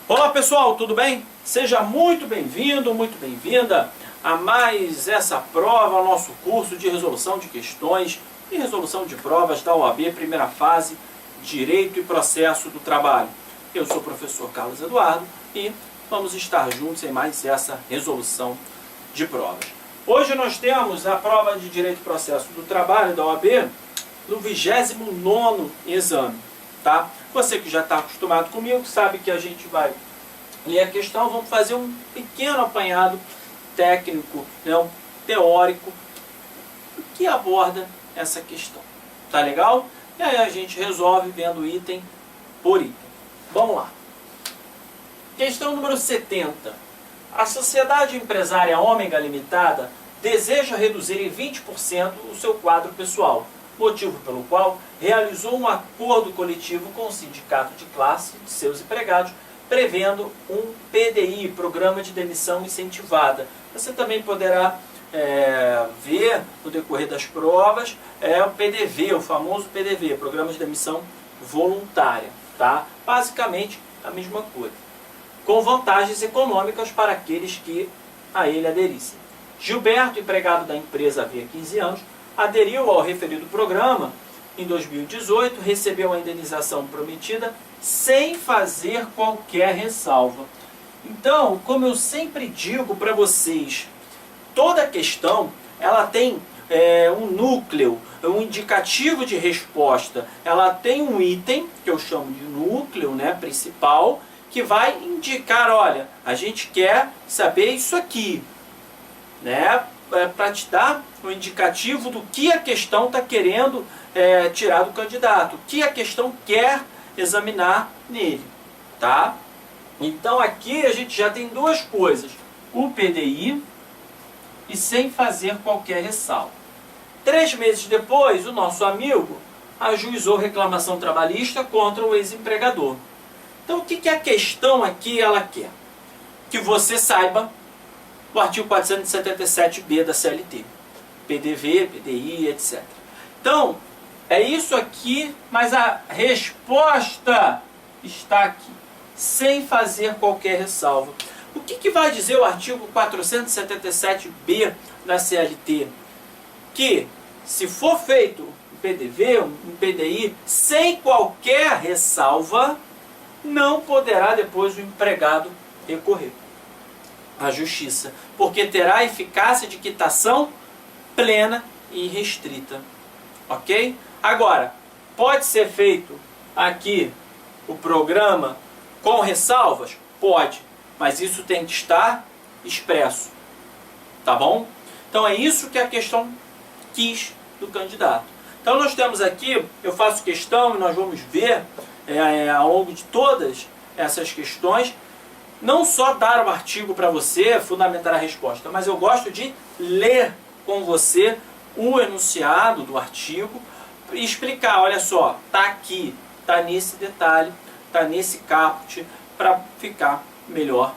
Olá pessoal, tudo bem? Seja muito bem-vindo, muito bem-vinda a mais essa prova, o nosso curso de resolução de questões e resolução de provas da OAB, primeira fase, Direito e Processo do Trabalho. Eu sou o professor Carlos Eduardo e vamos estar juntos em mais essa resolução de provas. Hoje nós temos a prova de Direito e Processo do Trabalho da OAB no 29º exame, tá? Você que já está acostumado comigo sabe que a gente vai ler a questão, vamos fazer um pequeno apanhado técnico, né, um teórico, que aborda essa questão. Tá legal? E aí a gente resolve vendo item por item. Vamos lá. Questão número 70. A Sociedade Empresária Ômega Limitada deseja reduzir em 20% o seu quadro pessoal, motivo pelo qual realizou um acordo coletivo com o sindicato de classe de seus empregados, prevendo um PDI, Programa de Demissão Incentivada. Você também poderá ver no decorrer das provas o PDV, o famoso PDV, Programa de Demissão Voluntária. Tá? Basicamente a mesma coisa, com vantagens econômicas para aqueles que a ele aderissem. Gilberto, empregado da empresa havia 15 anos, aderiu ao referido programa em 2018, recebeu a indenização prometida sem fazer qualquer ressalva. Então, como eu sempre digo para vocês, toda questão ela tem um núcleo, um indicativo de resposta. Ela tem um item, que eu chamo de núcleo, né, principal, que vai indicar, olha, a gente quer saber isso aqui, né, para te dar um indicativo do que a questão está querendo tirar do candidato, o que a questão quer examinar nele, tá? Então aqui a gente já tem duas coisas, o PDI e sem fazer qualquer ressalva. 3 meses depois, o nosso amigo ajuizou reclamação trabalhista contra o ex-empregador. Então o que a questão aqui ela quer? Que você saiba o artigo 477b da CLT, PDV, PDI, etc. Então, é isso aqui, mas a resposta está aqui, sem fazer qualquer ressalva. O que vai dizer o artigo 477b da CLT? Que se for feito um PDV, um PDI, sem qualquer ressalva, não poderá depois o empregado recorrer à justiça, porque terá eficácia de quitação plena e restrita. Ok? Agora, pode ser feito aqui o programa com ressalvas? Pode, mas isso tem que estar expresso. Tá bom? Então é isso que a questão quis do candidato. Então nós temos aqui, eu faço questão e nós vamos ver ao longo de todas essas questões, não só dar o artigo para você, fundamentar a resposta, mas eu gosto de ler com você o enunciado do artigo e explicar, olha só, tá aqui, tá nesse detalhe, tá nesse caput, para ficar melhor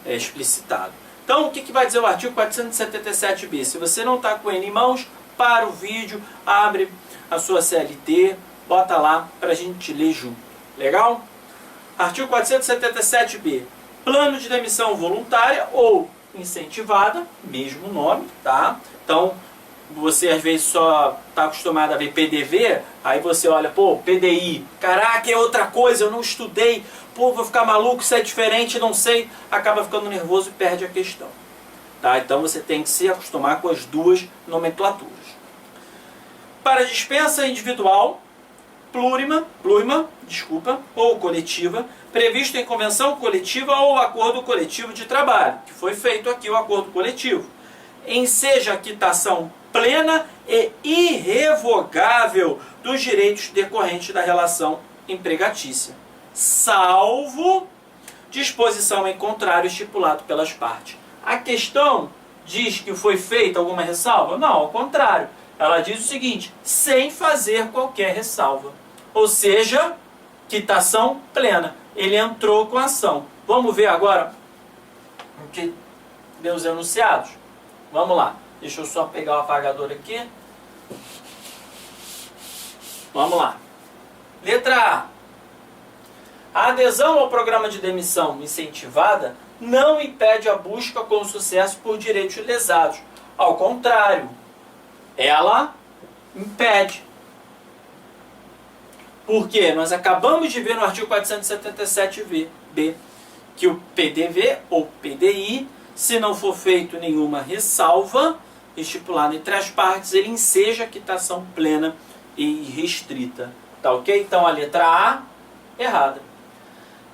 explicitado. Então, o que vai dizer o artigo 477b? Se você não está com ele em mãos, para o vídeo, abre a sua CLT, bota lá para a gente ler junto. Legal? Artigo 477b. Plano de demissão voluntária ou incentivada, mesmo nome, tá? Então, você às vezes só está acostumado a ver PDV, aí você olha, pô, PDI, caraca, é outra coisa, eu não estudei, pô, vou ficar maluco, isso é diferente, não sei, acaba ficando nervoso e perde a questão. Tá? Então você tem que se acostumar com as duas nomenclaturas. Para dispensa individual, plurima, ou coletiva, previsto em convenção coletiva ou acordo coletivo de trabalho, que foi feito aqui o acordo coletivo, enseja a quitação plena e irrevogável dos direitos decorrentes da relação empregatícia, salvo disposição em contrário estipulado pelas partes. A questão diz que foi feita alguma ressalva? Não, ao contrário. Ela diz o seguinte, sem fazer qualquer ressalva. Ou seja, quitação plena. Ele entrou com a ação. Vamos ver agora o que deu os enunciados? Vamos lá. Deixa eu só pegar o apagador aqui. Vamos lá. Letra A. A adesão ao programa de demissão incentivada não impede a busca com sucesso por direitos lesados. Ao contrário, ela impede. Porque nós acabamos de ver no artigo 477b que o PDV ou PDI, se não for feito nenhuma ressalva estipulada entre as partes, ele enseja a quitação plena e restrita. Tá ok? Então a letra A, errada.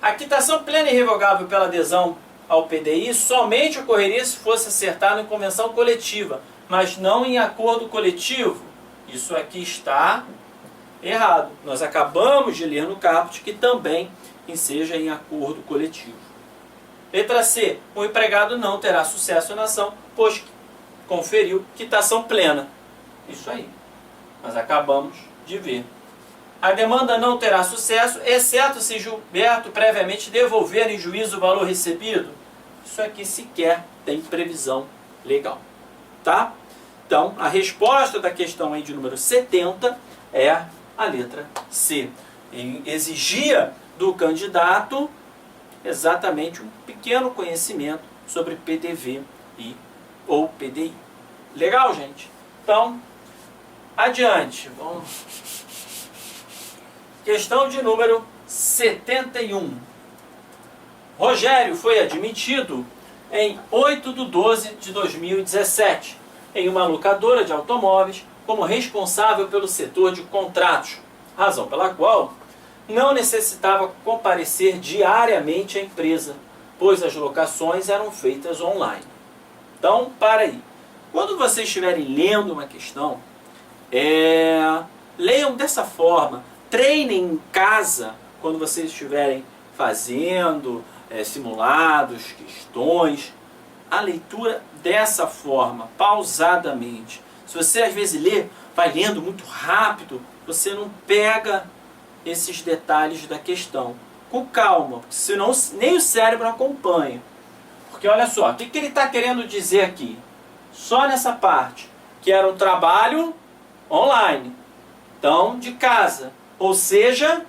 A quitação plena e irrevogável pela adesão ao PDI somente ocorreria se fosse acertado em convenção coletiva, mas não em acordo coletivo. Isso aqui está errado. Nós acabamos de ler no caput que também enseja em acordo coletivo. Letra C. O empregado não terá sucesso na ação, pois conferiu quitação plena. Isso aí. Nós acabamos de ver. A demanda não terá sucesso, exceto se Gilberto previamente devolver em juízo o valor recebido. Isso aqui sequer tem previsão legal. Tá? Então, a resposta da questão aí de número 70 é a letra C. Exigia do candidato exatamente um pequeno conhecimento sobre PDV ou PDI. Legal, gente? Então, adiante. Vamos. Questão de número 71. Rogério foi admitido em 8/12/2017 em uma locadora de automóveis como responsável pelo setor de contratos, razão pela qual não necessitava comparecer diariamente à empresa, pois as locações eram feitas online. Então, para aí. Quando vocês estiverem lendo uma questão, leiam dessa forma. Treinem em casa, quando vocês estiverem fazendo simulados, questões, a leitura dessa forma, pausadamente. Se você às vezes lê, vai lendo muito rápido, você não pega esses detalhes da questão. Com calma, porque senão nem o cérebro acompanha. Porque olha só, o que ele está querendo dizer aqui? Só nessa parte, que era um trabalho online, então de casa. Ou seja,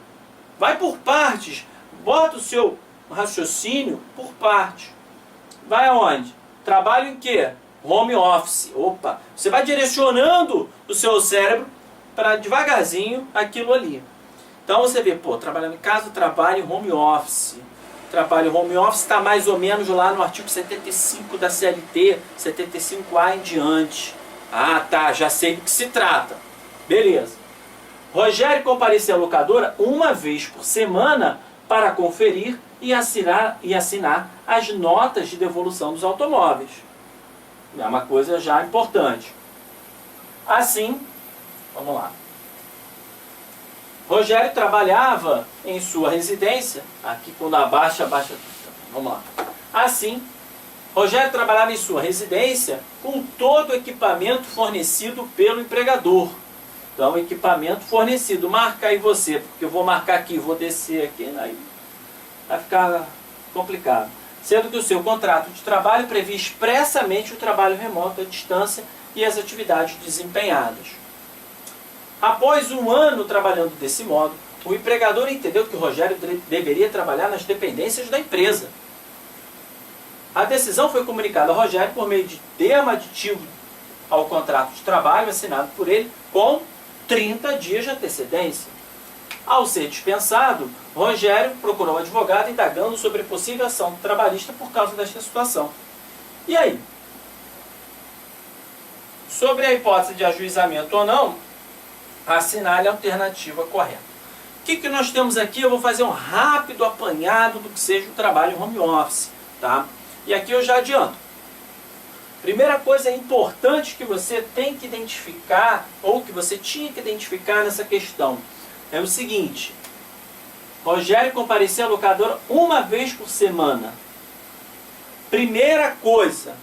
vai por partes, bota o seu raciocínio por parte. Vai aonde? Trabalho em quê? Home office. Opa, você vai direcionando o seu cérebro para devagarzinho aquilo ali. Então você vê, trabalhando em casa, trabalho home office. Trabalho home office está mais ou menos lá no artigo 75 da CLT, 75A em diante. Ah, tá, já sei do que se trata. Beleza. Rogério comparecia à locadora uma vez por semana para conferir e assinar as notas de devolução dos automóveis. É uma coisa já importante. Assim, vamos lá. Rogério trabalhava em sua residência. Aqui quando abaixa. Vamos lá. Assim, Rogério trabalhava em sua residência com todo o equipamento fornecido pelo empregador. Então, equipamento fornecido. Marca aí você, porque eu vou marcar aqui, vou descer aqui, aí vai ficar complicado. Sendo que o seu contrato de trabalho previa expressamente o trabalho remoto à distância e as atividades desempenhadas. Após um ano trabalhando desse modo, o empregador entendeu que o Rogério deveria trabalhar nas dependências da empresa. A decisão foi comunicada a Rogério por meio de termo aditivo ao contrato de trabalho assinado por ele com 30 dias de antecedência. Ao ser dispensado, Rogério procurou o advogado indagando sobre possível ação trabalhista por causa desta situação. E aí? Sobre a hipótese de ajuizamento ou não, assinale a alternativa correta. O que nós temos aqui? Eu vou fazer um rápido apanhado do que seja o trabalho home office. Tá? E aqui eu já adianto. Primeira coisa importante que você tem que identificar, ou que você tinha que identificar nessa questão, é o seguinte: Rogério comparecia à locadora uma vez por semana. Primeira coisa,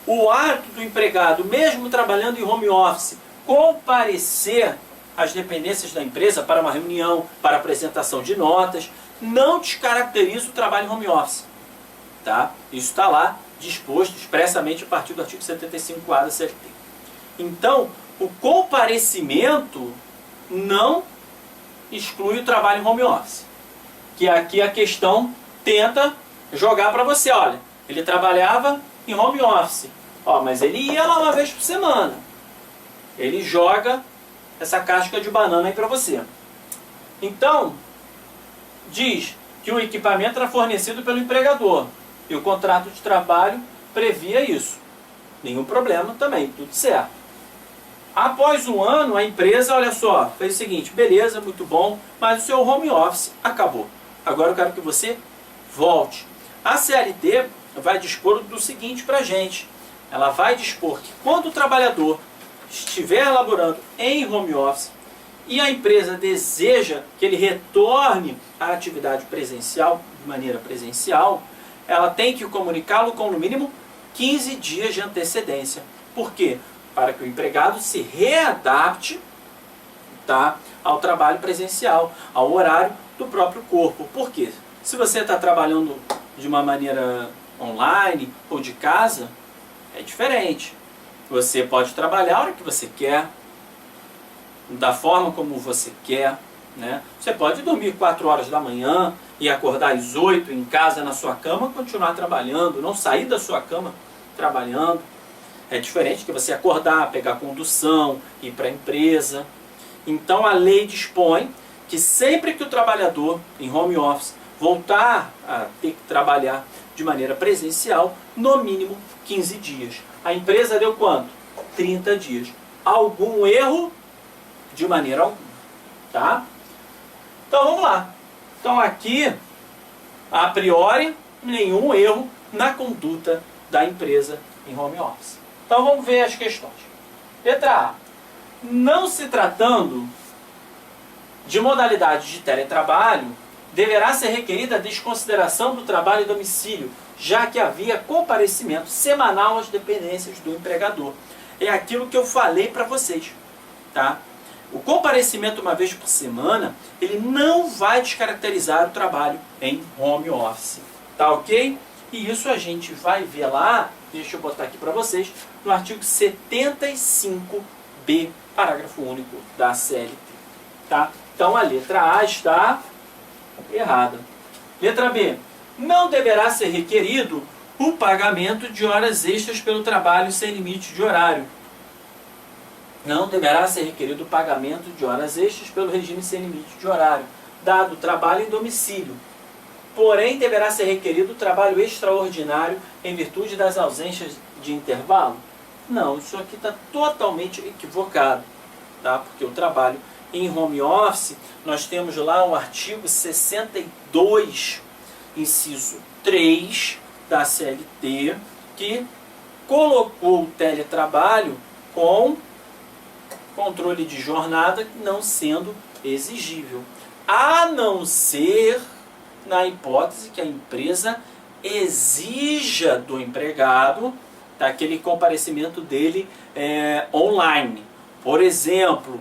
o ato do empregado, mesmo trabalhando em home office, comparecer às dependências da empresa para uma reunião, para apresentação de notas, não descaracteriza o trabalho em home office. Tá? Isso está lá disposto expressamente a partir do artigo 75A da CLT. Então, o comparecimento não exclui o trabalho em home office. Que aqui a questão tenta jogar para você, olha, ele trabalhava em home office, ó, mas ele ia lá uma vez por semana. Ele joga essa casca de banana aí para você. Então, diz que o equipamento era fornecido pelo empregador e o contrato de trabalho previa isso. Nenhum problema também, tudo certo. Após um ano, a empresa, olha só, fez o seguinte, beleza, muito bom, mas o seu home office acabou. Agora eu quero que você volte. A CLT vai dispor do seguinte para a gente. Ela vai dispor que quando o trabalhador estiver laborando em home office e a empresa deseja que ele retorne à atividade presencial, de maneira presencial, ela tem que comunicá-lo com no mínimo 15 dias de antecedência. Por quê? Para que o empregado se readapte, tá, ao trabalho presencial, ao horário do próprio corpo. Por quê? Se você está trabalhando de uma maneira online ou de casa, é diferente. Você pode trabalhar a hora que você quer, da forma como você quer, né? Você pode dormir 4 horas da manhã e acordar às 8 em casa na sua cama, continuar trabalhando, não sair da sua cama trabalhando. É diferente que você acordar, pegar condução, ir para a empresa. Então a lei dispõe que sempre que o trabalhador em home office voltar a ter que trabalhar de maneira presencial, no mínimo 15 dias. A empresa deu quanto? 30 dias. Algum erro? De maneira alguma. Tá? Então vamos lá. Então aqui, a priori, nenhum erro na conduta da empresa em home office. Então vamos ver as questões. Letra A. Não se tratando de modalidade de teletrabalho, deverá ser requerida a desconsideração do trabalho em domicílio, já que havia comparecimento semanal às dependências do empregador. É aquilo que eu falei para vocês, tá? O comparecimento uma vez por semana, ele não vai descaracterizar o trabalho em home office, tá ok? E isso a gente vai ver lá, deixa eu botar aqui para vocês, no artigo 75b, parágrafo único da CLT, tá? Então a letra A está errada. Letra B. Não deverá ser requerido o pagamento de horas extras pelo trabalho sem limite de horário. Não deverá ser requerido o pagamento de horas extras pelo regime sem limite de horário, dado o trabalho em domicílio. Porém, deverá ser requerido o trabalho extraordinário em virtude das ausências de intervalo? Não, isso aqui está totalmente equivocado, tá? Porque o trabalho em home office, nós temos lá o artigo 62, inciso 3 da CLT, que colocou o teletrabalho com controle de jornada não sendo exigível, a não ser na hipótese que a empresa exija do empregado aquele comparecimento dele online. Por exemplo,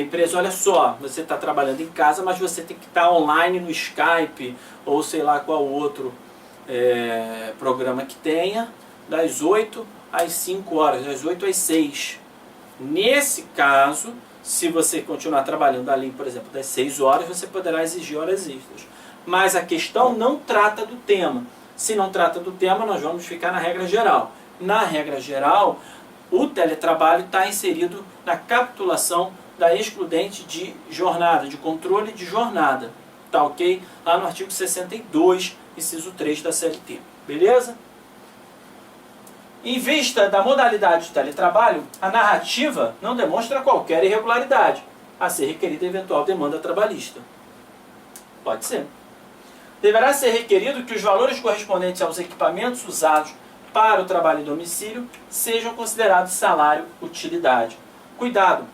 empresa, olha só, você está trabalhando em casa, mas você tem que estar online no Skype ou sei lá qual outro programa que tenha, das 8 às 5 horas, das 8 às 6. Nesse caso, se você continuar trabalhando ali, por exemplo, das 6 horas, você poderá exigir horas extras. Mas a questão não trata do tema. Se não trata do tema, nós vamos ficar na regra geral. Na regra geral, o teletrabalho está inserido na capitulação da excludente de jornada, de controle de jornada. Tá ok? Lá no artigo 62, inciso 3 da CLT. Beleza? Em vista da modalidade de teletrabalho, a narrativa não demonstra qualquer irregularidade a ser requerida eventual demanda trabalhista. Pode ser. Deverá ser requerido que os valores correspondentes aos equipamentos usados para o trabalho em domicílio sejam considerados salário-utilidade. Cuidado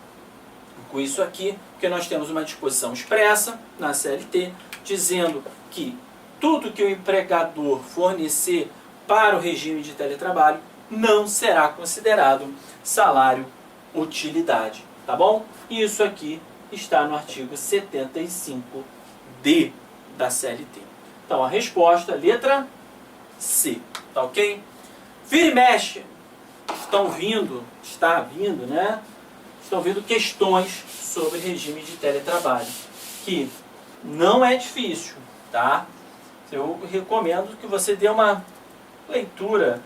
com isso aqui, porque nós temos uma disposição expressa na CLT, dizendo que tudo que o empregador fornecer para o regime de teletrabalho não será considerado salário-utilidade. Tá bom? E isso aqui está no artigo 75D da CLT. Então a resposta, letra C. Tá ok? Vira e mexe. Está vindo, né? estão vindo questões sobre regime de teletrabalho, que não é difícil, tá? Eu recomendo que você dê uma leitura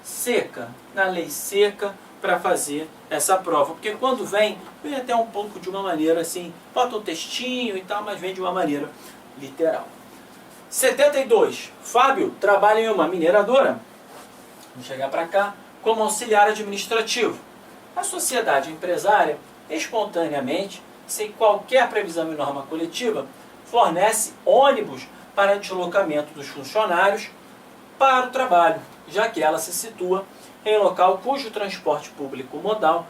seca, na lei seca, para fazer essa prova. Porque quando vem até um pouco de uma maneira assim, bota um textinho e tal, mas vem de uma maneira literal. 72. Fábio trabalha em uma mineradora, vamos chegar para cá, como auxiliar administrativo. A sociedade empresária, espontaneamente, sem qualquer previsão e norma coletiva, fornece ônibus para deslocamento dos funcionários para o trabalho, já que ela se situa em local cujo transporte público modal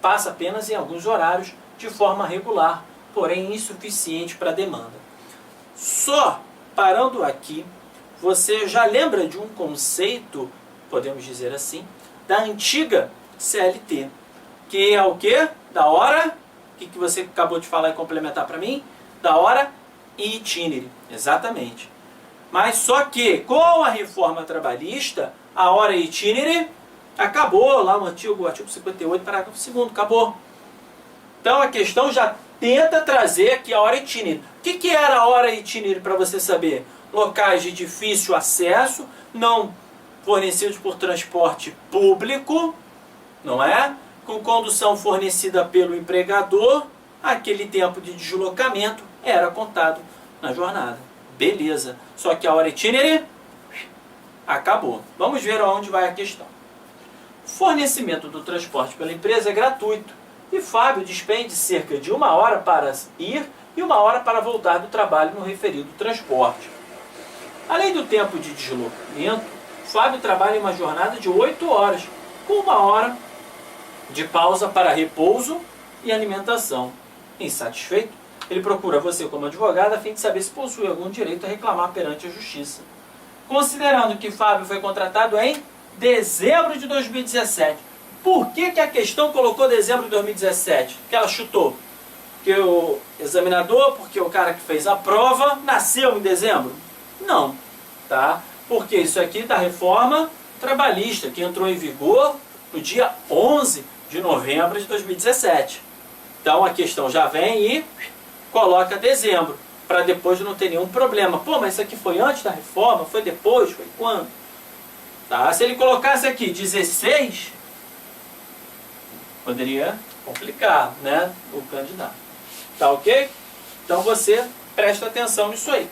passa apenas em alguns horários de forma regular, porém insuficiente para a demanda. Só parando aqui, você já lembra de um conceito, podemos dizer assim, da antiga CLT, que é o quê? Da hora, o que você acabou de falar e complementar para mim? Da hora e itinerary, exatamente. Mas só que com a reforma trabalhista, a hora e itinerary acabou, lá no artigo 58, parágrafo 2º, acabou. Então a questão já tenta trazer aqui a hora e itinerary. O que era a hora e itinerary para você saber? Locais de difícil acesso, não fornecidos por transporte público, não é? Com condução fornecida pelo empregador, aquele tempo de deslocamento era contado na jornada. Beleza. Só que a hora itinerary acabou. Vamos ver aonde vai a questão. Fornecimento do transporte pela empresa é gratuito e Fábio despende cerca de 1 hora para ir e 1 hora para voltar do trabalho no referido transporte. Além do tempo de deslocamento, Fábio trabalha em uma jornada de 8 horas, com 1 hora de pausa para repouso e alimentação. Insatisfeito, ele procura você como advogado a fim de saber se possui algum direito a reclamar perante a justiça. Considerando que Fábio foi contratado em dezembro de 2017. Por que a questão colocou dezembro de 2017? Que ela chutou? Que o examinador, porque o cara que fez a prova, nasceu em dezembro? Não, tá? Porque isso aqui da reforma trabalhista, que entrou em vigor no dia 11 de novembro de 2017. Então a questão já vem e coloca dezembro, para depois não ter nenhum problema. Pô, mas isso aqui foi antes da reforma? Foi depois? Foi quando? Tá? Se ele colocasse aqui 16, poderia complicar, né, o candidato. Tá ok? Então você presta atenção nisso aí.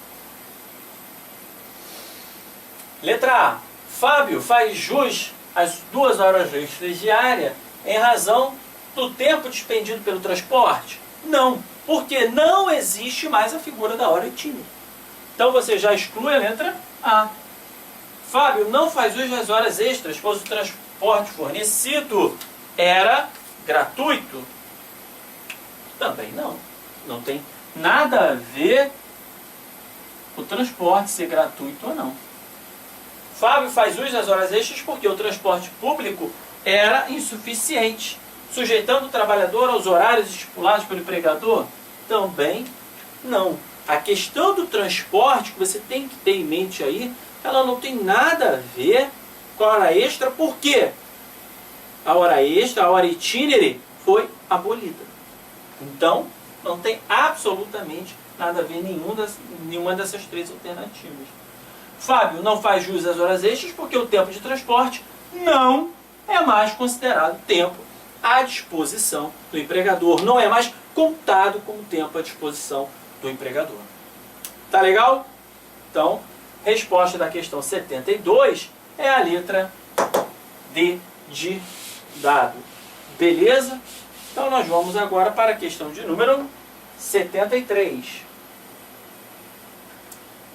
Letra A. Fábio faz jus às 2 horas extras diárias em razão do tempo despendido pelo transporte? Não, porque não existe mais a figura da hora itinerary. Então você já exclui a letra A. Fábio não faz jus às horas extras, pois o transporte fornecido era gratuito? Também não. Não tem nada a ver o transporte ser gratuito ou não. Fábio faz jus às horas extras porque o transporte público era insuficiente, sujeitando o trabalhador aos horários estipulados pelo empregador? Também não. A questão do transporte que você tem que ter em mente aí, ela não tem nada a ver com a hora extra, porque a hora extra, a hora itinerary, foi abolida. Então, não tem absolutamente nada a ver nenhuma dessas 3 alternativas. Fábio não faz jus às horas extras porque o tempo de transporte não é mais considerado tempo à disposição do empregador. Não é mais contado como tempo à disposição do empregador. Tá legal? Então, resposta da questão 72 é a letra D de dado. Beleza? Então nós vamos agora para a questão de número 73.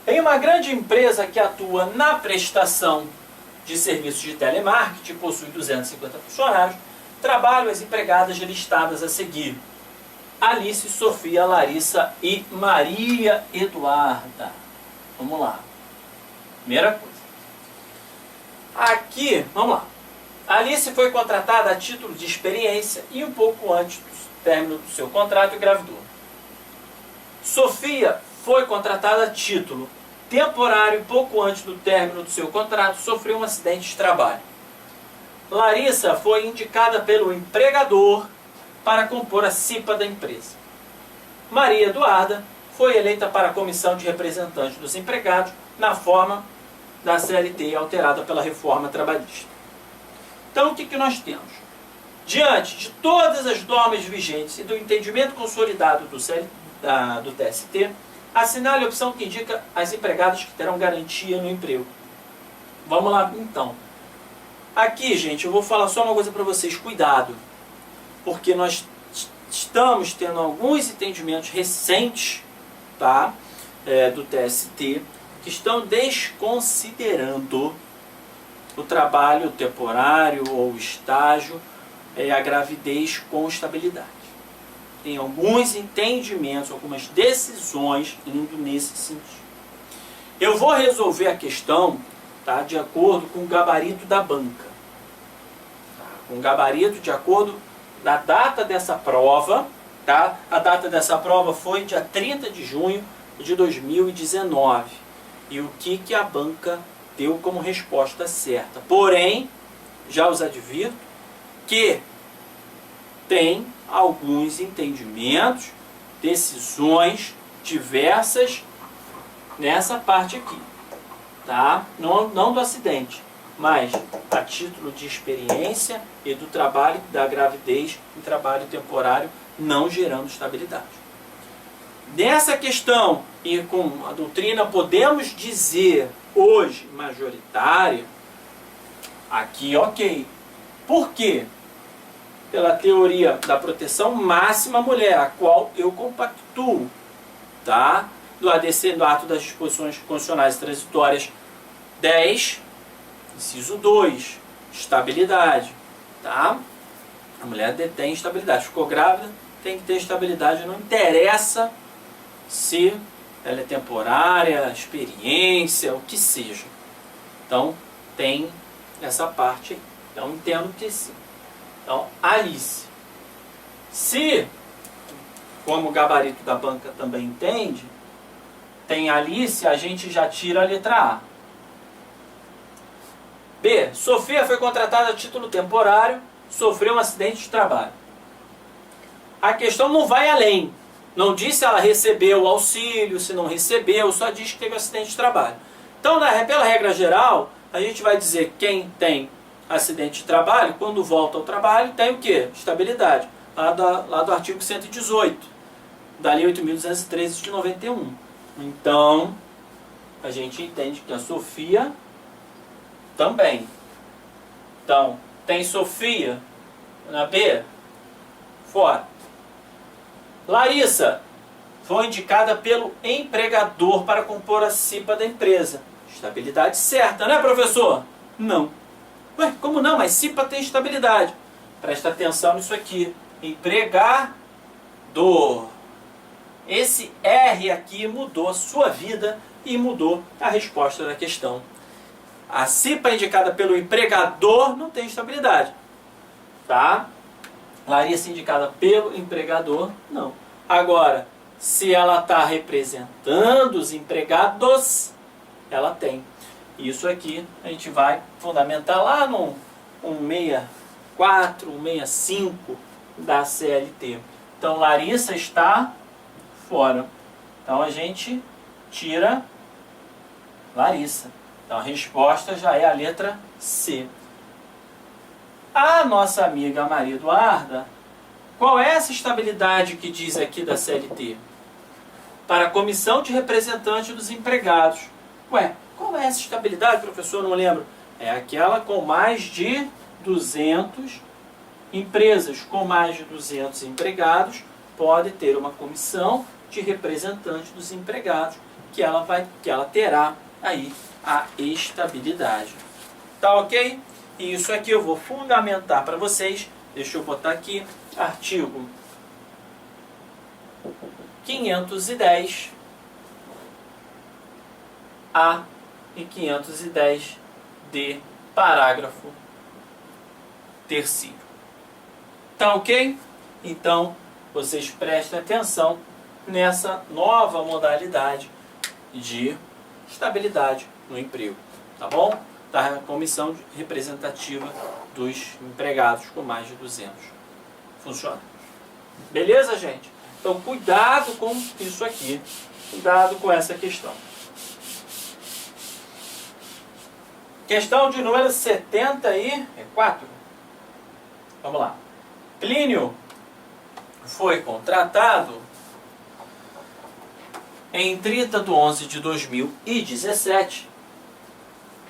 Em uma grande empresa que atua na prestação de serviços de telemarketing, possui 250 funcionários, trabalham as empregadas listadas a seguir: Alice, Sofia, Larissa e Maria Eduarda. Vamos lá. Primeira coisa. Aqui, vamos lá. Alice foi contratada a título de experiência e um pouco antes do término do seu contrato engravidou. Sofia foi contratada a título temporário pouco antes do término do seu contrato, sofreu um acidente de trabalho. Larissa foi indicada pelo empregador para compor a CIPA da empresa. Maria Eduarda foi eleita para a Comissão de Representantes dos Empregados na forma da CLT alterada pela reforma trabalhista. Então, o que nós temos? Diante de todas as normas vigentes e do entendimento consolidado do TST, assinale a opção que indica as empregadas que terão garantia no emprego. Vamos lá, então. Aqui, gente, eu vou falar só uma coisa para vocês. Cuidado, porque nós estamos tendo alguns entendimentos recentes, tá, do TST, que estão desconsiderando o trabalho temporário ou estágio, a gravidez com estabilidade. Tem alguns entendimentos, algumas decisões indo nesse sentido. Eu vou resolver a questão, tá, de acordo com o gabarito da banca. Tá? Com o gabarito de acordo da data dessa prova. Tá? A data dessa prova foi dia 30 de junho de 2019. E o que a banca deu como resposta certa. Porém, já os advirto que tem alguns entendimentos, decisões diversas nessa parte aqui, tá? Não do acidente, mas a título de experiência e do trabalho da gravidez em trabalho temporário não gerando estabilidade. Nessa questão, e com a doutrina podemos dizer hoje majoritária, aqui ok. Por quê? Pela teoria da proteção máxima à mulher, a qual eu compactuo, tá? Do ADC, do Ato das Disposições Constitucionais e Transitórias 10, inciso 2, estabilidade, tá? A mulher detém estabilidade, ficou grávida, tem que ter estabilidade, não interessa se ela é temporária, experiência, o que seja. Então, tem essa parte aí. Então, entendo que sim. Então, Alice. Se, como o gabarito da banca também entende, tem Alice, a gente já tira a letra A. B. Sofia foi contratada a título temporário, sofreu um acidente de trabalho. A questão não vai além. Não diz se ela recebeu o auxílio, se não recebeu, só diz que teve um acidente de trabalho. Então, pela regra geral, a gente vai dizer que quem tem acidente de trabalho, quando volta ao trabalho, tem o quê? Estabilidade. Lá do artigo 118, da Lei 8.213 de 91. Então, a gente entende que a Sofia também. Então, tem Sofia na B? Fora. Larissa foi indicada pelo empregador para compor a CIPA da empresa. Estabilidade certa, né, professor? Não. Ué, como não? Mas CIPA tem estabilidade. Presta atenção nisso aqui. Empregador. Esse R aqui mudou a sua vida e mudou a resposta da questão. A CIPA indicada pelo empregador não tem estabilidade. Tá? Larissa indicada pelo empregador, não. Agora, se ela está representando os empregados, ela tem. Isso aqui a gente vai fundamentar lá no 164, 165 da CLT. Então, Larissa está fora. Então, a gente tira Larissa. Então, a resposta já é a letra C. A nossa amiga Maria Eduarda, qual é essa estabilidade que diz aqui da CLT? Para a Comissão de Representantes dos Empregados. Ué, qual é essa estabilidade, professor? Não lembro. É aquela com mais de 200 empresas, com mais de 200 empregados, pode ter uma comissão de representantes dos empregados, que ela terá aí a estabilidade. Tá ok? E isso aqui eu vou fundamentar para vocês. Deixa eu botar aqui, artigo 510 A e 510 D, parágrafo 3º. Tá ok? Então, vocês prestem atenção nessa nova modalidade de estabilidade no emprego. Tá bom? Da comissão representativa dos empregados com mais de 200 funcionários. Beleza, gente? Então, cuidado com isso aqui. Cuidado com essa questão. Questão de número 74. Vamos lá. Plínio foi contratado em 30/11/2017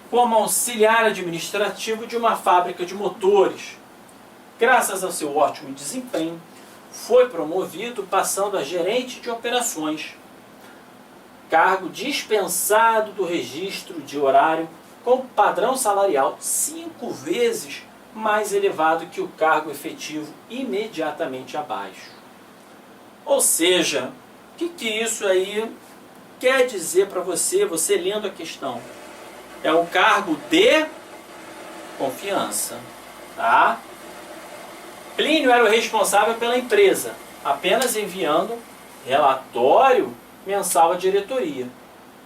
como auxiliar administrativo de uma fábrica de motores. Graças ao seu ótimo desempenho, foi promovido, passando a gerente de operações, cargo dispensado do registro de horário com padrão salarial 5 vezes mais elevado que o cargo efetivo imediatamente abaixo. Ou seja, o que isso aí quer dizer para você, você lendo a questão? É um cargo de confiança, tá? Plínio era o responsável pela empresa, apenas enviando relatório mensal à diretoria.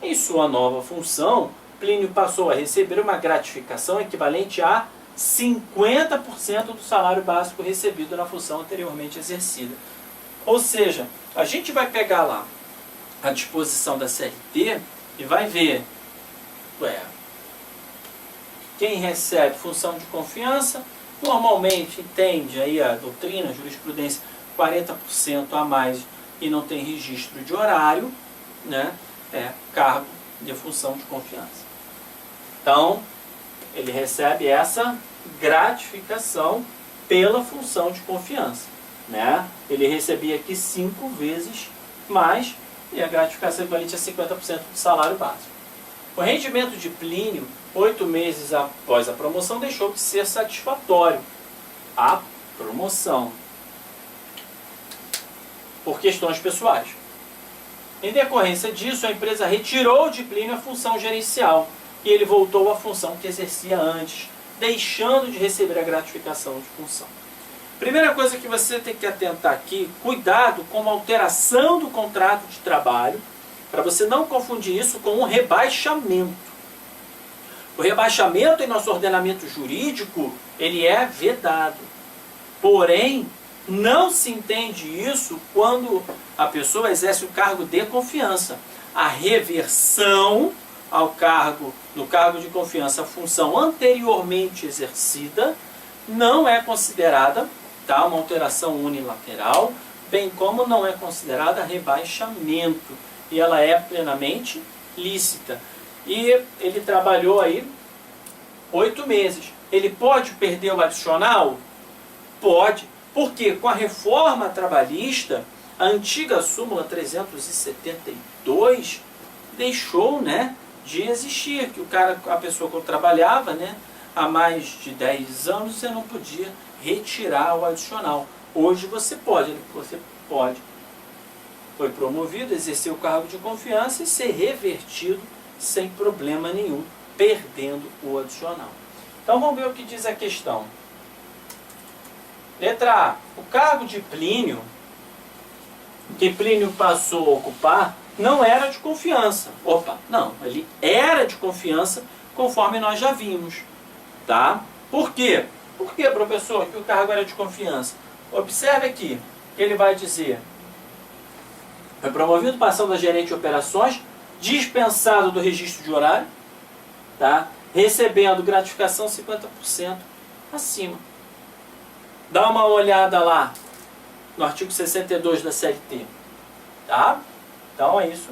Em sua nova função, Plínio passou a receber uma gratificação equivalente a 50% do salário básico recebido na função anteriormente exercida. Ou seja, a gente vai pegar lá a disposição da CLT e vai ver, quem recebe função de confiança, normalmente entende aí a doutrina, a jurisprudência, 40% a mais e não tem registro de horário, né? É cargo de função de confiança. Então, ele recebe essa gratificação pela função de confiança, né? Ele recebia aqui 5 vezes mais e a gratificação equivalente a 50% do salário básico. O rendimento de Plínio, 8 meses após a promoção, deixou de ser satisfatório. A promoção, por questões pessoais. Em decorrência disso, a empresa retirou de Plínio a função gerencial e ele voltou à função que exercia antes, deixando de receber a gratificação de função. Primeira coisa que você tem que atentar aqui, cuidado com a alteração do contrato de trabalho, para você não confundir isso com um rebaixamento. O rebaixamento em nosso ordenamento jurídico, ele é vedado. Porém, não se entende isso quando a pessoa exerce o cargo de confiança. A reversão ao cargo, no cargo de confiança, a função anteriormente exercida, não é considerada, tá, uma alteração unilateral, bem como não é considerada rebaixamento. E ela é plenamente lícita. E ele trabalhou aí 8 meses. Ele pode perder o adicional? Pode. Porque com a reforma trabalhista, a antiga súmula 372 deixou, né, de existir. Que a pessoa que trabalhava, né, há mais de 10 anos, você não podia retirar o adicional. Hoje você pode. Foi promovido, exerceu o cargo de confiança e ser revertido sem problema nenhum, perdendo o adicional. Então vamos ver o que diz a questão. Letra A. O cargo de Plínio, que Plínio passou a ocupar, não era de confiança. Não, ele era de confiança, conforme nós já vimos. Tá? Por quê? Por que, professor, que o cargo era de confiança? Observe aqui, que ele vai dizer: foi promovido, passando a gerente de operações, dispensado do registro de horário, tá? Recebendo gratificação 50% acima. Dá uma olhada lá no artigo 62 da CLT. Tá? Então é isso.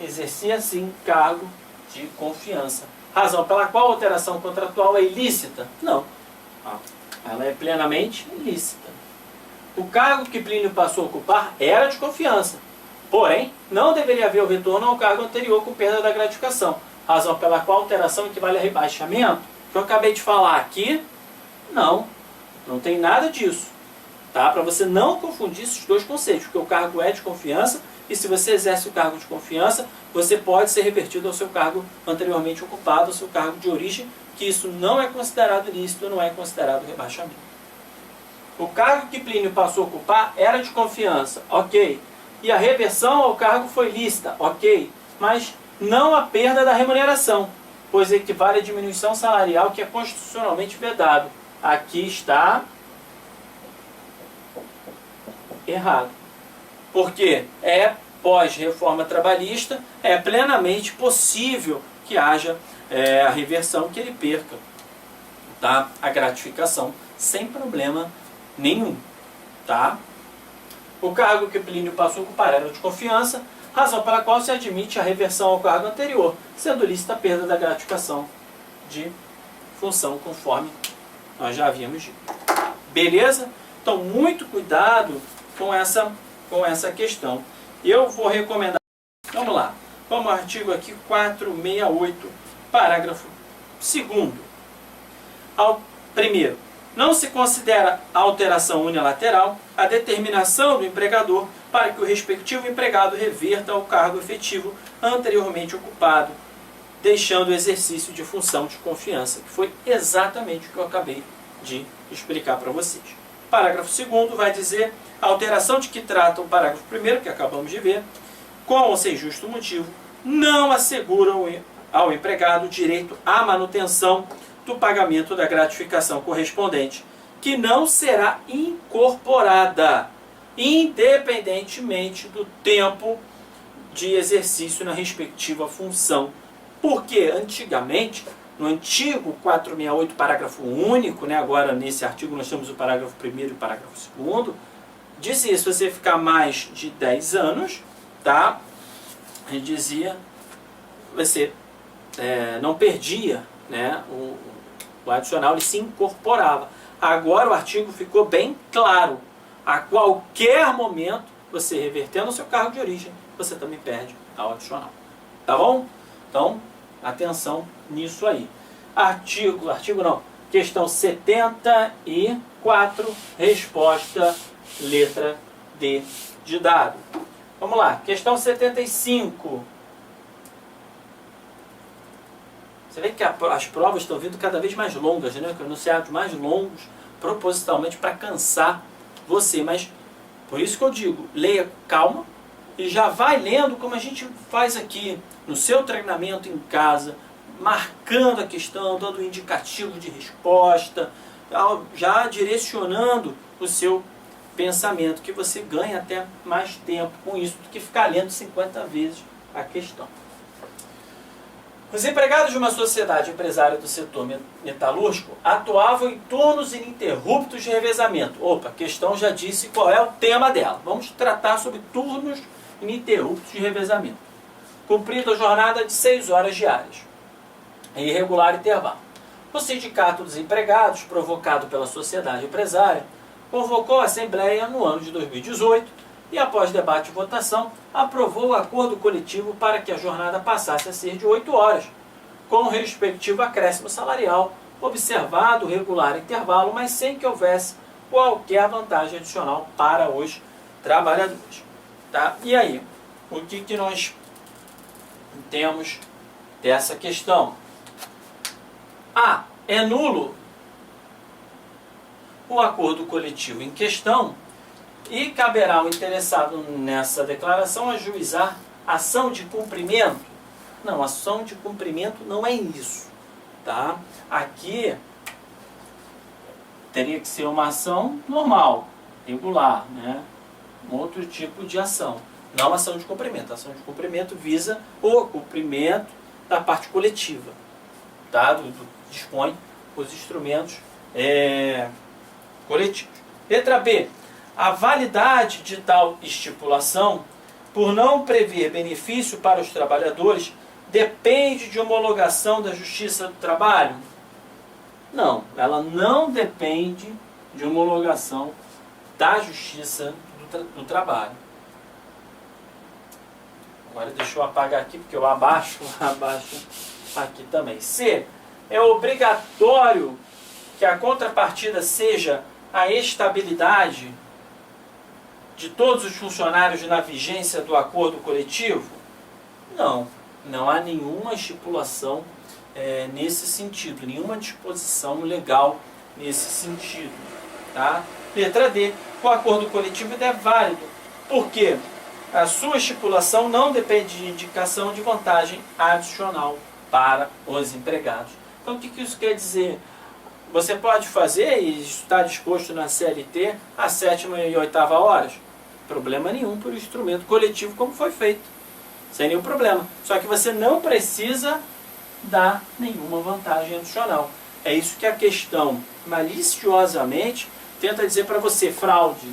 Exercia sim cargo de confiança. Razão pela qual a alteração contratual é ilícita? Não. Ela é plenamente ilícita. O cargo que Plínio passou a ocupar era de confiança. Porém, não deveria haver o retorno ao cargo anterior com perda da gratificação. Razão pela qual a alteração equivale a rebaixamento. Que eu acabei de falar aqui, não tem nada disso. Tá? Para você não confundir esses dois conceitos, porque o cargo é de confiança e se você exerce o cargo de confiança, você pode ser revertido ao seu cargo anteriormente ocupado, ao seu cargo de origem, que isso não é considerado ilícito, não é considerado rebaixamento. O cargo que Plínio passou a ocupar era de confiança, ok. E a reversão ao cargo foi lícita, ok. Mas não a perda da remuneração, pois equivale à diminuição salarial que é constitucionalmente vedado. Aqui está errado. Porque pós-reforma trabalhista, é plenamente possível que haja a reversão, que ele perca, tá? A gratificação sem problema nenhum. Tá? O cargo que Plínio passou a ocupar era de confiança, razão pela qual se admite a reversão ao cargo anterior, sendo lícita a perda da gratificação de função, conforme nós já havíamos dito. Beleza? Então, muito cuidado com essa questão. Eu vou recomendar... Vamos lá. Vamos ao artigo aqui 468, parágrafo 2º. Primeiro, não se considera alteração unilateral a determinação do empregador para que o respectivo empregado reverta ao cargo efetivo anteriormente ocupado, deixando o exercício de função de confiança, que foi exatamente o que eu acabei de explicar para vocês. Parágrafo 2º vai dizer: a alteração de que trata o parágrafo 1º, que acabamos de ver, com ou sem justo motivo, não assegura ao empregado direito à manutenção do pagamento da gratificação correspondente, que não será incorporada, independentemente do tempo de exercício na respectiva função. Porque antigamente, no antigo 468, parágrafo único, né, agora nesse artigo nós temos o parágrafo 1º e o parágrafo 2º, dizia, se você ficar mais de 10 anos, tá? Ele dizia, você não perdia, né, o adicional, ele se incorporava. Agora o artigo ficou bem claro. A qualquer momento, você revertendo o seu cargo de origem, você também perde ao adicional. Tá bom? Então, atenção nisso aí. Questão 74, resposta letra D de dado. Vamos lá, questão 75. Você vê que as provas estão vindo cada vez mais longas, né? Enunciados mais longos, propositalmente para cansar você. Mas, por isso que eu digo, leia com calma e já vai lendo como a gente faz aqui no seu treinamento em casa, marcando a questão, dando um indicativo de resposta, já direcionando o seu pensamento, que você ganha até mais tempo com isso do que ficar lendo 50 vezes a questão. Os empregados de uma sociedade empresária do setor metalúrgico atuavam em turnos ininterruptos de revezamento. Opa, a questão já disse qual é o tema dela. Vamos tratar sobre turnos ininterruptos de revezamento. Cumprida a jornada de 6 horas diárias, em irregular intervalo. O Sindicato dos Empregados, provocado pela sociedade empresária, convocou a Assembleia no ano de 2018 e, após debate e votação, aprovou o acordo coletivo para que a jornada passasse a ser de 8 horas, com o respectivo acréscimo salarial, observado o regular intervalo, mas sem que houvesse qualquer vantagem adicional para os trabalhadores. Tá? E aí, o que nós temos dessa questão? A. É nulo o acordo coletivo em questão e caberá ao interessado nessa declaração ajuizar ação de cumprimento. Não, ação de cumprimento não é isso. Tá? Aqui teria que ser uma ação normal, regular, né? Um outro tipo de ação. Não ação de cumprimento. A ação de cumprimento visa o cumprimento da parte coletiva. Tá? Dispõe os instrumentos coletivos. Letra B. A validade de tal estipulação, por não prever benefício para os trabalhadores, depende de homologação da Justiça do Trabalho? Não, ela não depende de homologação da Justiça do Trabalho. Agora deixa eu apagar aqui, porque eu abaixo aqui também. C. É obrigatório que a contrapartida seja a estabilidade de todos os funcionários na vigência do acordo coletivo? Não, não há nenhuma estipulação nesse sentido, nenhuma disposição legal nesse sentido. Tá? Letra D. O acordo coletivo é válido, porque a sua estipulação não depende de indicação de vantagem adicional para os empregados. Então, o que isso quer dizer? Você pode fazer e está disposto na CLT às 7ª e 8ª horas? Problema nenhum por instrumento coletivo como foi feito. Sem nenhum problema. Só que você não precisa dar nenhuma vantagem adicional. É isso que a questão maliciosamente tenta dizer para você, fraude.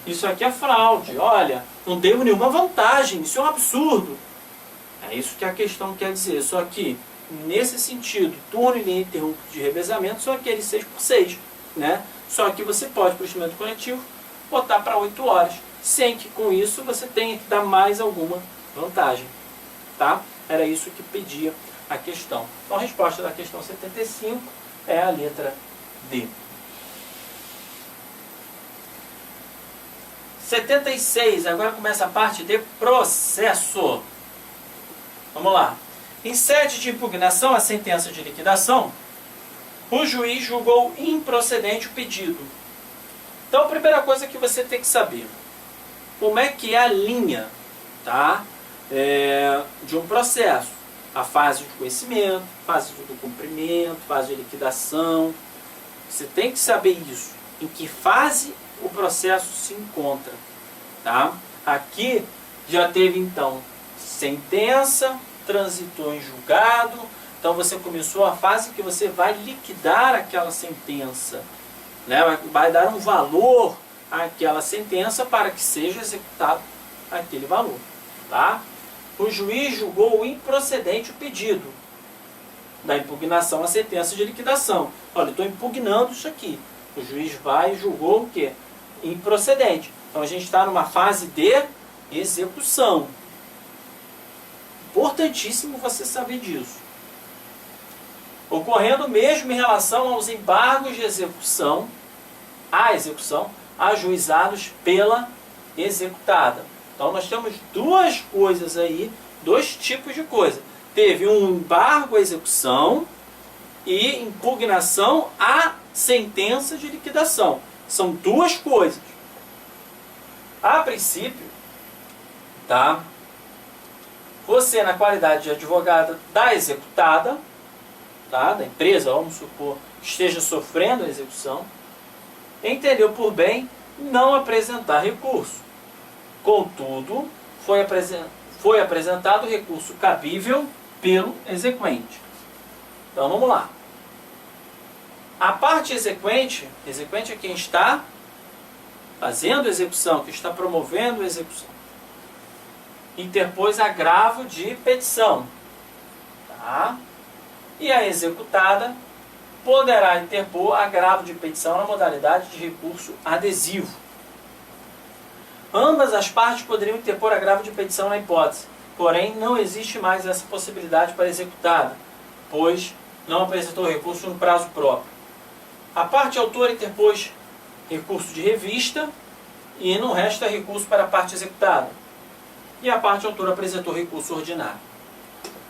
Isso aqui é fraude. Olha, não devo nenhuma vantagem. Isso é um absurdo. É isso que a questão quer dizer. Só que, nesse sentido, turno ininterrupto de revezamento são aqueles 6x6. Né? Só que você pode, para o instrumento coletivo, botar para 8 horas. Sem que com isso você tenha que dar mais alguma vantagem. Tá? Era isso que pedia a questão. Então a resposta da questão 75 é a letra D. 76, agora começa a parte de processo. Vamos lá. Em sede de impugnação à sentença de liquidação, o juiz julgou improcedente o pedido. Então a primeira coisa que você tem que saber, como é que é a linha, tá? De um processo. A fase de conhecimento, fase do cumprimento, fase de liquidação. Você tem que saber isso. Em que fase o processo se encontra. Tá? Aqui já teve então sentença, transitou em julgado. Então você começou a fase que você vai liquidar aquela sentença. Né? Vai dar um valor àquela sentença para que seja executado aquele valor. Tá? O juiz julgou improcedente o pedido da impugnação à sentença de liquidação. Olha, eu estou impugnando isso aqui. O juiz vai e julgou o quê? Improcedente. Então a gente está numa fase de execução. Importantíssimo você saber disso. Ocorrendo mesmo em relação aos embargos de execução, ajuizados pela executada. Então nós temos duas coisas aí, dois tipos de coisa. Teve um embargo à execução e impugnação à sentença de liquidação. São duas coisas. A princípio, tá? Você, na qualidade de advogada da executada, tá? Da empresa, vamos supor, que esteja sofrendo a execução, entendeu por bem não apresentar recurso. Contudo, foi apresentado o recurso cabível pelo exequente. Então vamos lá. A parte exequente é quem está fazendo a execução, que está promovendo a execução. Interpôs agravo de petição. Tá? E a executada poderá interpor agravo de petição na modalidade de recurso adesivo. Ambas as partes poderiam interpor agravo de petição na hipótese, porém não existe mais essa possibilidade para a executada, pois não apresentou recurso no prazo próprio. A parte autora interpôs recurso de revista e não resta recurso para a parte executada. E a parte autora apresentou recurso ordinário.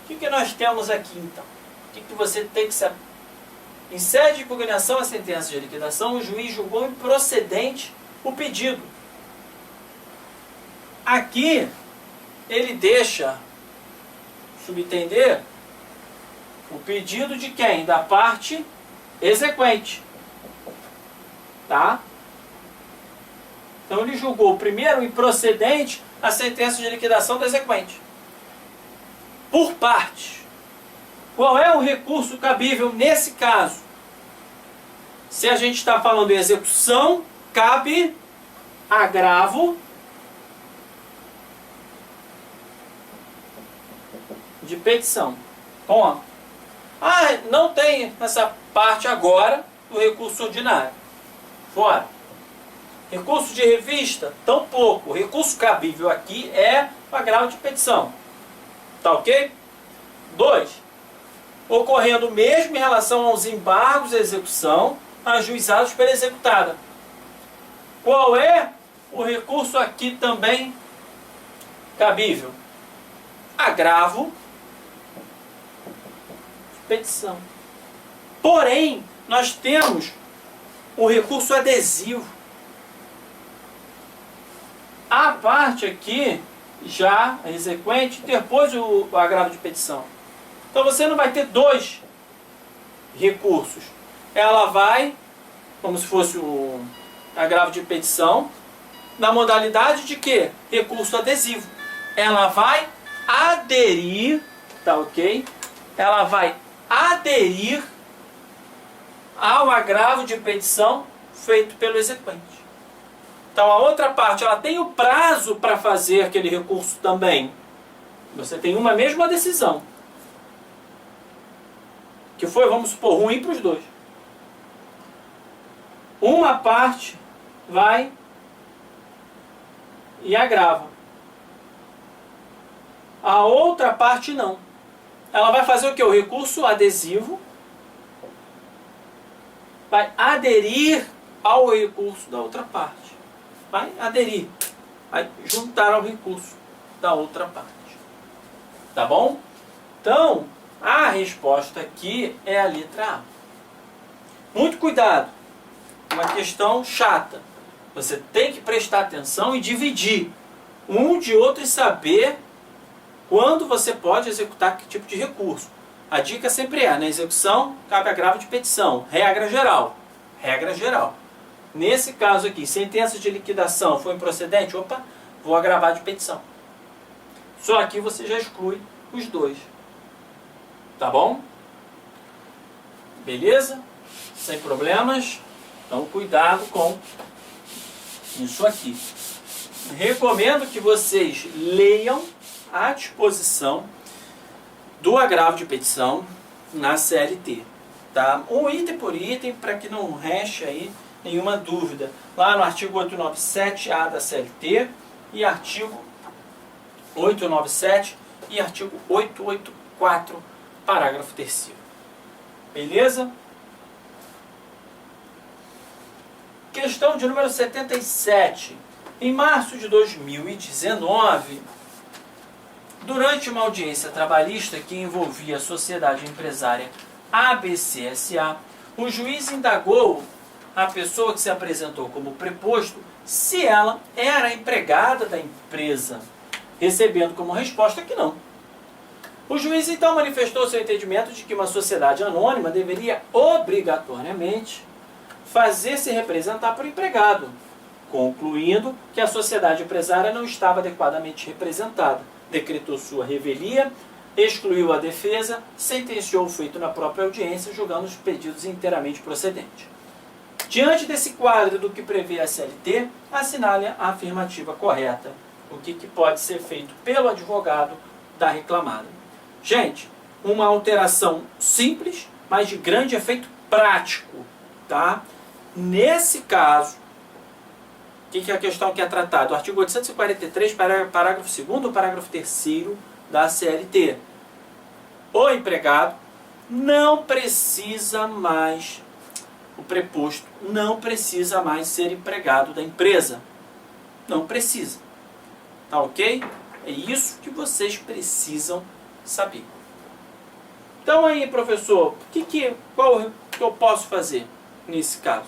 O que nós temos aqui então? O que você tem que saber? Em sede de impugnação à sentença de liquidação, o juiz julgou improcedente o pedido. Aqui, ele deixa subentender o pedido de quem? Da parte exequente. Tá? Então, ele julgou primeiro improcedente a sentença de liquidação do exequente. Por parte. Qual é o recurso cabível nesse caso? Se a gente está falando em execução, cabe agravo de petição. Ponto. Ah, não tem essa parte agora do recurso ordinário. Fora. Recurso de revista, tampouco. O recurso cabível aqui é o agravo de petição. Tá ok? 2. Ocorrendo mesmo em relação aos embargos de execução ajuizados pela executada. Qual é o recurso aqui também cabível? Agravo de petição. Porém, nós temos o recurso adesivo. A parte aqui, já a exequente, interpôs o agravo de petição. Então você não vai ter dois recursos. Ela vai, como se fosse um agravo de petição, na modalidade de quê? Recurso adesivo. Ela vai aderir, tá ok? Ela vai aderir ao agravo de petição feito pelo exequente. Então a outra parte, ela tem o prazo para fazer aquele recurso também. Você tem uma mesma decisão, que foi, vamos supor, ruim para os dois. Uma parte vai e agrava. A outra parte não. Ela vai fazer o que? O recurso adesivo vai aderir ao recurso da outra parte. Vai aderir. Vai juntar ao recurso da outra parte. Tá bom? Então, a resposta aqui é a letra A. Muito cuidado. Uma questão chata. Você tem que prestar atenção e dividir um de outro e saber quando você pode executar que tipo de recurso. A dica sempre é, na execução, cabe agravo de petição. Regra geral. Regra geral. Nesse caso aqui, sentença de liquidação foi improcedente, opa, vou agravar de petição. Só aqui você já exclui os dois. Tá bom? Beleza? Sem problemas. Então, cuidado com isso aqui. Recomendo que vocês leiam a disposição do agravo de petição na CLT. Tá? Um item por item, para que não reste aí nenhuma dúvida. Lá no artigo 897-A da CLT e artigo 897 e artigo 884, parágrafo 3º. Beleza? Questão de número 77. Em março de 2019, durante uma audiência trabalhista que envolvia a sociedade empresária ABCSA, o juiz indagou a pessoa que se apresentou como preposto se ela era empregada da empresa, recebendo como resposta que não. O juiz então manifestou seu entendimento de que uma sociedade anônima deveria obrigatoriamente fazer-se representar por empregado, concluindo que a sociedade empresária não estava adequadamente representada. Decretou sua revelia, excluiu a defesa, sentenciou o feito na própria audiência, julgando os pedidos inteiramente procedentes. Diante desse quadro do que prevê a CLT, assinale a afirmativa correta. O que pode ser feito pelo advogado da reclamada? Gente, uma alteração simples, mas de grande efeito prático, tá? Nesse caso, o que é a questão que é tratada? O artigo 843, parágrafo 2º ou parágrafo 3º da CLT. O empregado não precisa mais, o preposto não precisa mais ser empregado da empresa. Não precisa. Tá ok? É isso que vocês precisam saber. Então aí, professor, qual que eu posso fazer nesse caso?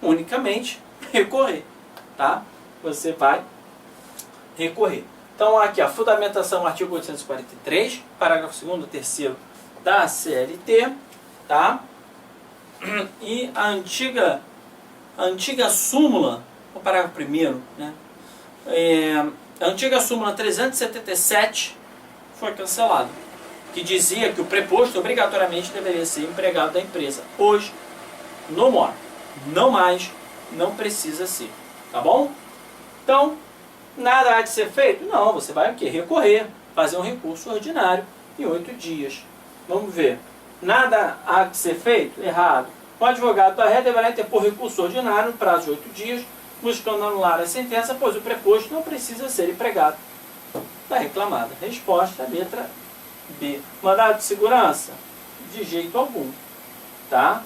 Unicamente recorrer, tá? Você vai recorrer. Então aqui a fundamentação, artigo 843, parágrafo 2º, 3º da CLT, tá? E a antiga súmula, o parágrafo 1º, né? A antiga súmula 377 foi cancelada, que dizia que o preposto obrigatoriamente deveria ser empregado da empresa. Hoje, no more, não mais, não precisa ser, tá bom? Então, nada há de ser feito? Não, você vai o quê? Recorrer, fazer um recurso ordinário em 8 dias. Vamos ver. Nada há de ser feito? Errado. O advogado da ré deverá interpor recurso ordinário no prazo de 8 dias, buscando anular a sentença, pois o preposto não precisa ser empregado da reclamada. Resposta, letra B. Mandado de segurança? De jeito algum, tá?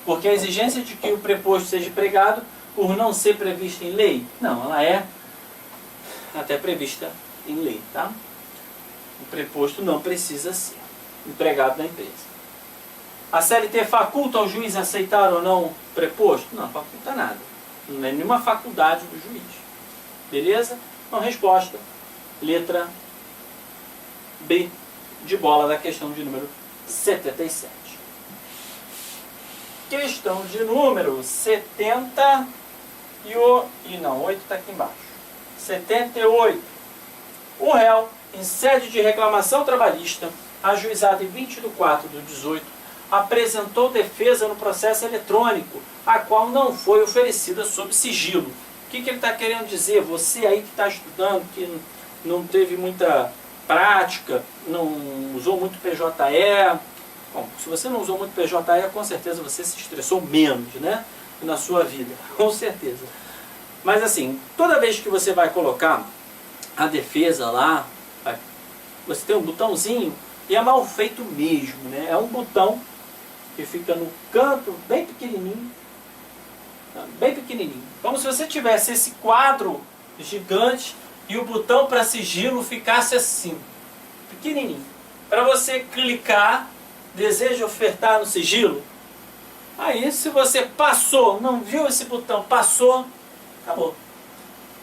Porque a exigência de que o preposto seja empregado, por não ser prevista em lei, não, ela é até prevista em lei, tá? O preposto não precisa ser empregado da empresa. A CLT faculta ao juiz aceitar ou não o preposto? Não faculta nada. Não é nenhuma faculdade do juiz. Beleza? Então, resposta, letra B de bola da questão de número 77. Questão de número 78. Não, 8 está aqui embaixo. 78. O réu, em sede de reclamação trabalhista, ajuizado em 20/4/18, apresentou defesa no processo eletrônico, a qual não foi oferecida sob sigilo. O que ele está querendo dizer? Você aí que está estudando, que não teve muita prática, não usou muito PJE. Bom, se você não usou muito PJE, com certeza você se estressou menos, né? Na sua vida, com certeza. Mas assim, toda vez que você vai colocar a defesa lá, você tem um botãozinho e é mal feito mesmo, né? É um botão que fica no canto, bem pequenininho, como se você tivesse esse quadro gigante e o botão para sigilo ficasse assim, pequenininho. Para você clicar, deseja ofertar no sigilo. Aí, se você passou, não viu esse botão, passou, acabou.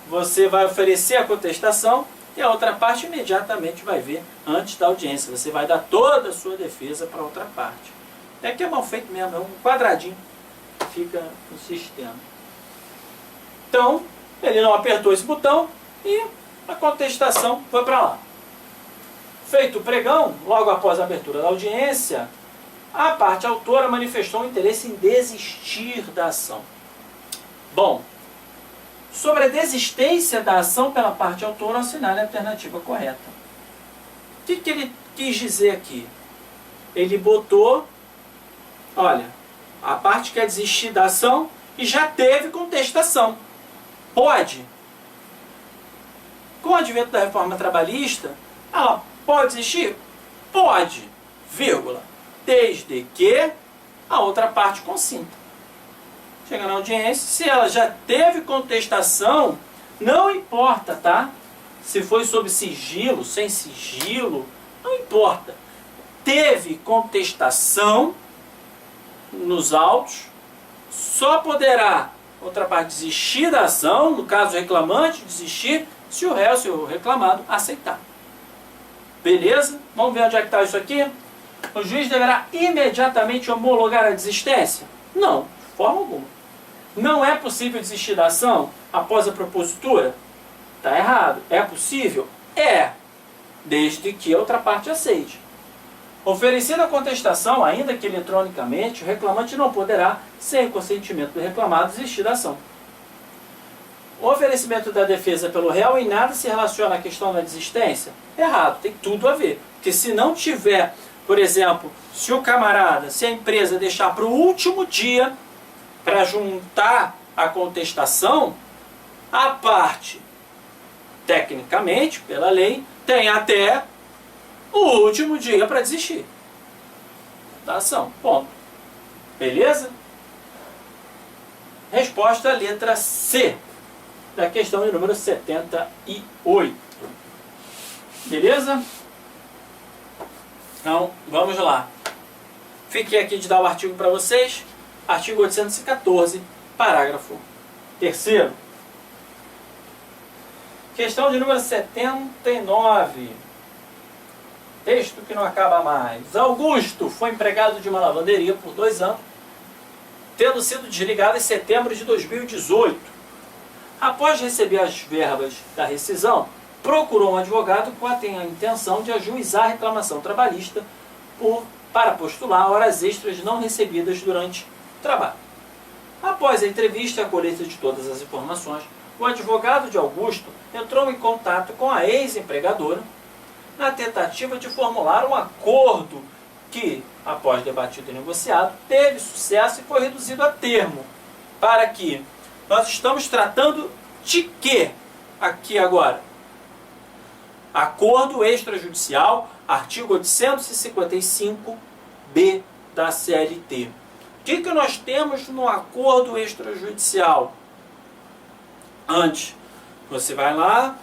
Você vai oferecer a contestação e a outra parte imediatamente vai ver antes da audiência. Você vai dar toda a sua defesa para a outra parte. É que é mal feito mesmo, é um quadradinho que fica no sistema. Então, ele não apertou esse botão e a contestação foi para lá. Feito o pregão, logo após a abertura da audiência, a parte autora manifestou interesse em desistir da ação. Bom, sobre a desistência da ação pela parte autora, assinale a alternativa correta. O que ele quis dizer aqui? Ele botou, olha, a parte quer desistir da ação e já teve contestação. Pode. Com o advento da reforma trabalhista, ela pode desistir? Pode, vírgula, desde que a outra parte consinta. Chega na audiência, se ela já teve contestação, não importa, tá? Se foi sob sigilo, sem sigilo, não importa. Teve contestação nos autos, só poderá outra parte desistir da ação, no caso o reclamante desistir, se o réu, se o reclamado aceitar. Beleza? Vamos ver onde é que está isso aqui? O juiz deverá imediatamente homologar a desistência? Não, de forma alguma. Não é possível desistir da ação após a propositura? Está errado. É possível? É, desde que a outra parte aceite. Oferecida a contestação, ainda que eletronicamente, o reclamante não poderá, sem o consentimento do reclamado, desistir da ação. O oferecimento da defesa pelo réu em nada se relaciona à questão da desistência? Errado, tem tudo a ver. Porque se não tiver, por exemplo, se o camarada, se a empresa deixar para o último dia para juntar a contestação, a parte, tecnicamente, pela lei, tem até o último dia para desistir da ação. Ponto. Beleza? Resposta letra C da questão de número 78. Beleza? Então, vamos lá. Fiquei aqui de dar o artigo para vocês. Artigo 814, parágrafo 3º. Questão de número 79. Texto que não acaba mais. Augusto foi empregado de uma lavanderia por 2 anos, tendo sido desligado em setembro de 2018. Após receber as verbas da rescisão, procurou um advogado com a intenção de ajuizar a reclamação trabalhista para postular horas extras não recebidas durante o trabalho. Após a entrevista e a colheita de todas as informações, o advogado de Augusto entrou em contato com a ex-empregadora na tentativa de formular um acordo que, após debatido e negociado, teve sucesso e foi reduzido a termo. Para que nós estamos tratando de quê aqui agora? Acordo extrajudicial, artigo 855-B da CLT. O que nós temos no acordo extrajudicial? Antes, você vai lá,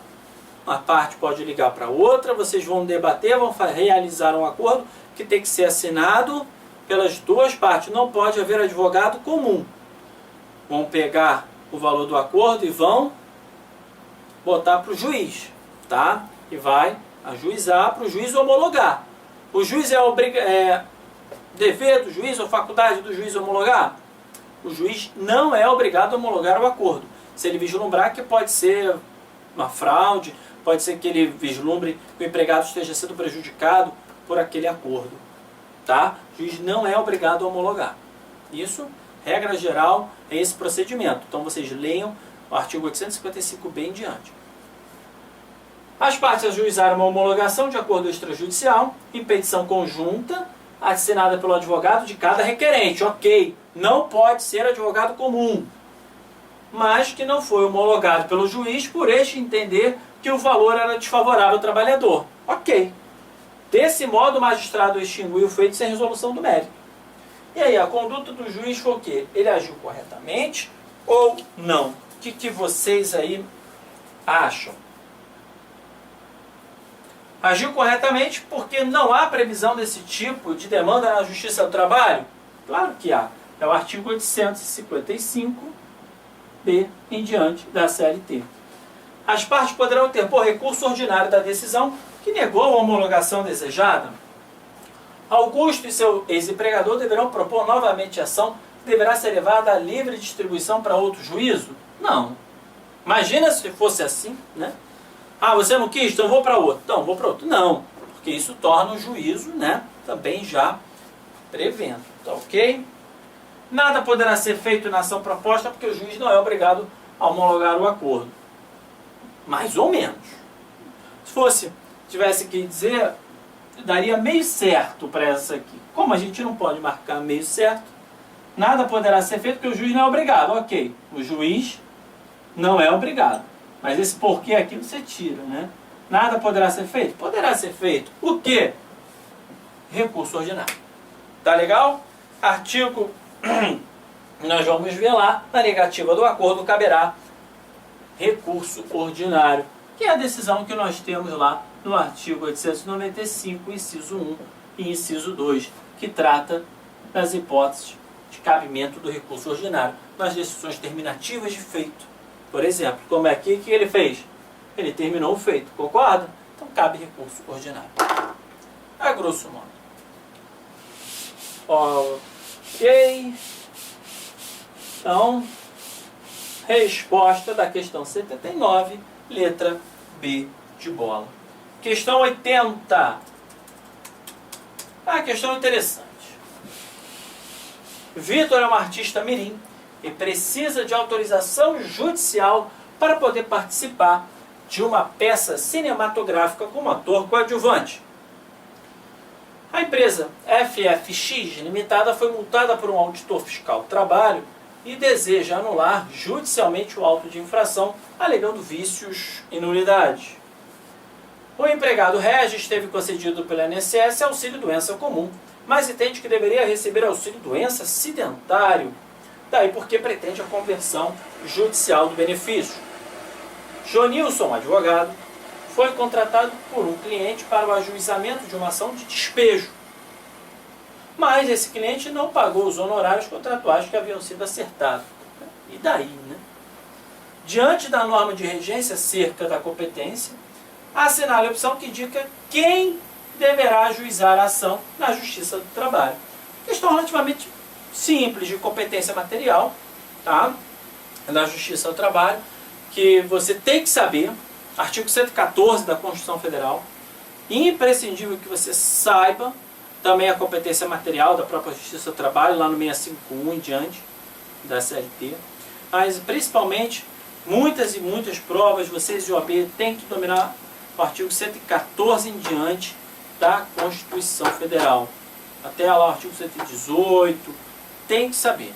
uma parte pode ligar para outra, vocês vão debater, vão realizar um acordo que tem que ser assinado pelas duas partes. Não pode haver advogado comum. Vão pegar o valor do acordo e vão botar para o juiz, tá? E vai ajuizar para o juiz homologar. O juiz é dever do juiz ou faculdade do juiz homologar? O juiz não é obrigado a homologar o acordo. Se ele vislumbrar que pode ser uma fraude, pode ser que ele vislumbre que o empregado esteja sendo prejudicado por aquele acordo. Tá? O juiz não é obrigado a homologar. Isso, regra geral, é esse procedimento. Então vocês leiam o artigo 855b em diante. As partes ajuizaram uma homologação de acordo extrajudicial em petição conjunta assinada pelo advogado de cada requerente. Ok, não pode ser advogado comum, mas que não foi homologado pelo juiz por este entender que o valor era desfavorável ao trabalhador. Ok. Desse modo, o magistrado extinguiu o feito sem resolução do mérito. E aí, a conduta do juiz foi o quê? Ele agiu corretamente ou não? O que vocês aí acham? Agiu corretamente porque não há previsão desse tipo de demanda na Justiça do Trabalho? Claro que há. É o artigo 855b em diante da CLT. As partes poderão interpor recurso ordinário da decisão que negou a homologação desejada. Augusto e seu ex-empregador deverão propor novamente a ação que deverá ser levada à livre distribuição para outro juízo? Não. Imagina se fosse assim, né? Ah, você não quis? Então vou para outro. Então vou para outro. Não, porque isso torna o juízo, né, também já prevendo. Tá ok? Nada poderá ser feito na ação proposta porque o juiz não é obrigado a homologar o acordo. Mais ou menos. Se fosse, tivesse que dizer, daria meio certo para essa aqui. Como a gente não pode marcar meio certo, nada poderá ser feito porque o juiz não é obrigado. Ok, o juiz não é obrigado. Mas esse porquê aqui você tira, né? Nada poderá ser feito? Poderá ser feito. O quê? Recurso ordinário. Tá legal? Artigo, nós vamos ver lá, na negativa do acordo caberá recurso ordinário, que é a decisão que nós temos lá no artigo 895, inciso 1 e inciso 2, que trata das hipóteses de cabimento do recurso ordinário nas decisões terminativas de feito. Por exemplo, como é aqui que ele fez? Ele terminou o feito, concorda? Então cabe recurso ordinário. A grosso modo. Ok. Então, resposta da questão 79, letra B de bola. Questão 80. Questão interessante. Vitor é um artista mirim e precisa de autorização judicial para poder participar de uma peça cinematográfica como ator coadjuvante. A empresa FFX Limitada foi multada por um auditor fiscal do trabalho e deseja anular judicialmente o auto de infração, alegando vícios e nulidade. O empregado Regis teve concedido pela INSS auxílio-doença comum, mas entende que deveria receber auxílio-doença acidentário, daí porque pretende a conversão judicial do benefício. Jonilson, advogado, foi contratado por um cliente para o ajuizamento de uma ação de despejo. Mas esse cliente não pagou os honorários contratuais que haviam sido acertados. E daí, né? Diante da norma de regência acerca da competência, assinale a opção que indica quem deverá ajuizar a ação na Justiça do Trabalho. Questão relativamente simples de competência material, tá? Na Justiça do Trabalho, que você tem que saber, artigo 114 da Constituição Federal, imprescindível que você saiba também a competência material da própria Justiça do Trabalho, lá no 651 em diante, da CLT, mas principalmente, muitas e muitas provas, vocês de OAB têm que dominar o artigo 114 em diante da Constituição Federal. Até lá o artigo 118, tem que saber.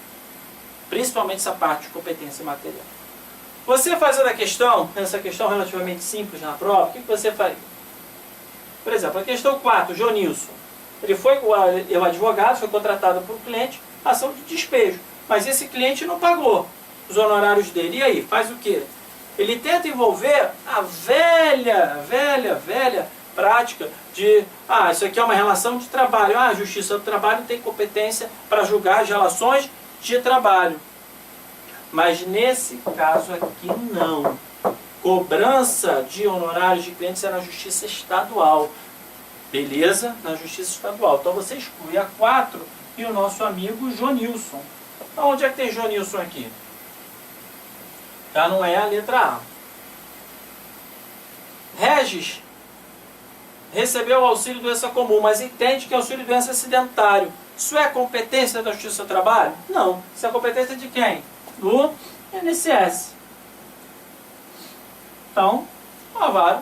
Principalmente essa parte de competência material. Você fazendo a questão, essa questão relativamente simples na prova, o que você faria? Por exemplo, a questão 4, Jonilson. Ele foi, o advogado foi contratado por um cliente, ação de despejo. Mas esse cliente não pagou os honorários dele. E aí, faz o quê? Ele tenta envolver a velha prática de, isso aqui é uma relação de trabalho. A Justiça do Trabalho tem competência para julgar as relações de trabalho. Mas nesse caso aqui não. Cobrança de honorários de clientes é na Justiça Estadual. Beleza? Na Justiça Estadual. Então você exclui a 4 e o nosso amigo Jonilson. Onde é que tem Jonilson aqui? Tá? Não é a letra A. Regis recebeu o auxílio doença comum, mas entende que o auxílio doença acidentário. Isso é competência da Justiça do Trabalho? Não. Isso é competência de quem? Do INSS. Então, o avaro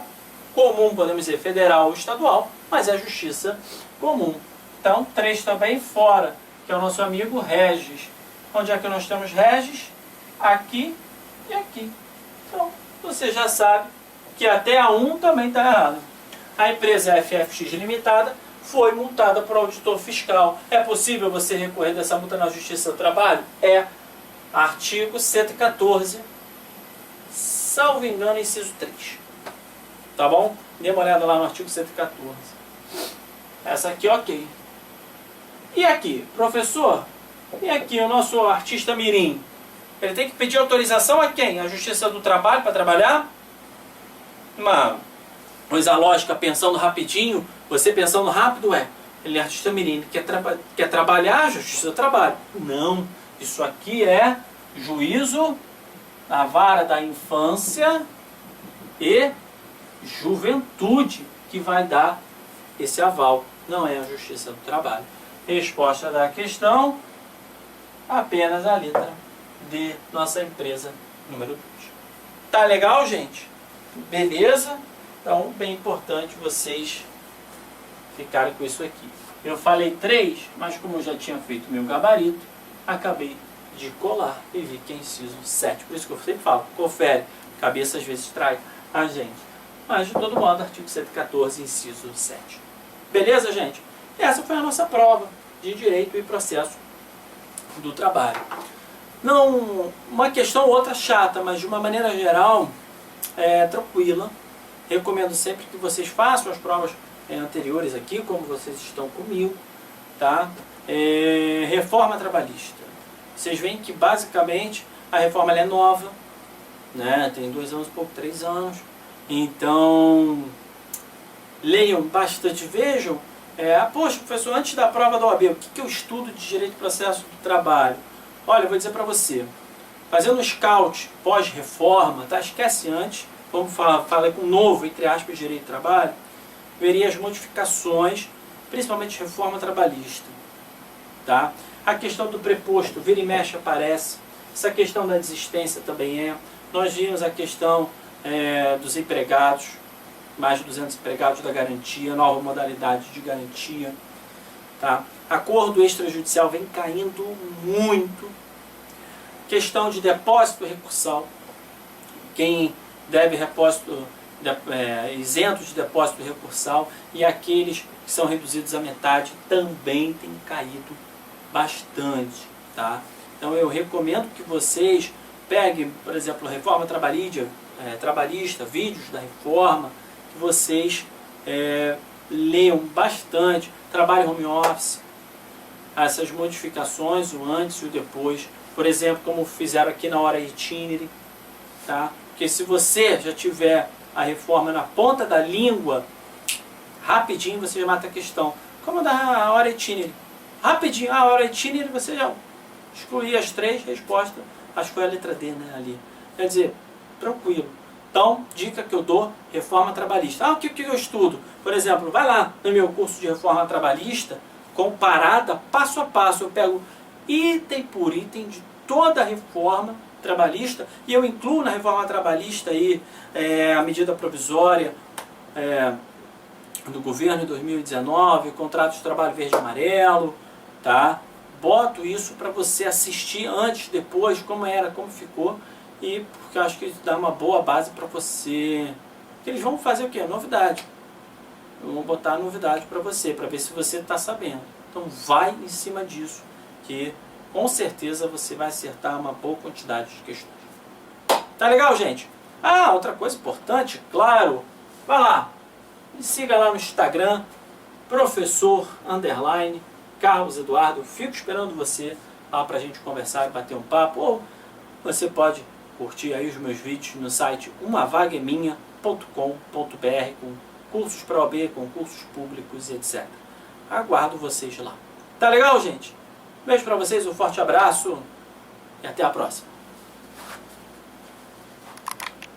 comum, podemos dizer federal ou estadual, mas é Justiça comum. Então, 3 também fora, que é o nosso amigo Regis. Onde é que nós temos Regis? Aqui e aqui. Então, você já sabe que até a 1 também está errado. A empresa FFX Limitada foi multada por auditor fiscal. É possível você recorrer dessa multa na Justiça do Trabalho? É. Artigo 114, salvo engano, inciso 3. Tá bom? Dê uma olhada lá no artigo 114. Essa aqui, ok. E aqui, professor? E aqui o nosso artista mirim? Ele tem que pedir autorização a quem? A Justiça do Trabalho para trabalhar? Uma coisa lógica, pensando rapidinho, você pensando rápido ele é artista mirim, quer trabalhar a Justiça do Trabalho. Não, isso aqui é juízo da vara da infância e juventude que vai dar esse aval, não é a Justiça do Trabalho. Resposta da questão, apenas a letra D, nossa empresa número 2. Tá legal, gente? Beleza? Então, bem importante vocês ficarem com isso aqui. Eu falei 3, mas como eu já tinha feito meu gabarito, acabei de colar e vi que é inciso 7. Por isso que eu sempre falo, confere, cabeça às vezes trai a gente. Mas, de todo modo, artigo 114, inciso 7. Beleza, gente? Essa foi a nossa prova de Direito e Processo do Trabalho. Não, uma questão ou outra chata, mas de uma maneira geral, tranquila. Recomendo sempre que vocês façam as provas anteriores aqui, como vocês estão comigo, tá? Reforma trabalhista. Vocês veem que basicamente a reforma ela é nova, né? Tem 2 anos e pouco, 3 anos. Então, leiam bastante, vejam. Poxa, professor, antes da prova da OAB, o que eu estudo de Direito e Processo do Trabalho? Olha, eu vou dizer para você, fazendo um scout pós-reforma, tá? Esquece antes, vamos falar com novo, entre aspas, Direito e Trabalho, veria as modificações, principalmente reforma trabalhista, tá? A questão do preposto, vira e mexe aparece, essa questão da desistência também nós vimos a questão dos empregados, mais de 200 empregados da garantia, nova modalidade de garantia, tá? Acordo extrajudicial vem caindo muito. Questão de depósito recursal. Quem deve isento de depósito recursal e aqueles que são reduzidos à metade também tem caído bastante, tá? Então eu recomendo que vocês peguem, por exemplo, a reforma trabalhista, vídeos da reforma, que vocês leiam bastante, trabalho home office, essas modificações, o antes e o depois, por exemplo, como fizeram aqui na hora itinerary, tá? Porque se você já tiver a reforma na ponta da língua, rapidinho você já mata a questão. Como da hora itinerary? Rapidinho, a hora itinerary você já excluir as 3 respostas, acho que foi a letra D, né, ali. Quer dizer, tranquilo. Então, dica que eu dou, reforma trabalhista. O que eu estudo? Por exemplo, vai lá no meu curso de reforma trabalhista, comparada, passo a passo, eu pego item por item de toda a reforma trabalhista e eu incluo na reforma trabalhista aí, a medida provisória do governo em 2019, contrato de trabalho verde e amarelo, tá? Boto isso para você assistir antes, depois, como era, como ficou, e porque eu acho que isso dá uma boa base para você. Que eles vão fazer o quê? Novidade. Eu vou botar novidade para você, para ver se você está sabendo. Então vai em cima disso, que com certeza você vai acertar uma boa quantidade de questões. Tá legal, gente? Outra coisa importante, claro, vai lá, me siga lá no Instagram, professor_Carlos Eduardo, fico esperando você lá pra gente conversar e bater um papo, ou você pode curtir aí os meus vídeos no site umavagueminha.com.br com cursos para OAB, concursos públicos, etc. Aguardo vocês lá. Tá legal, gente? Beijo pra vocês, um forte abraço e até a próxima.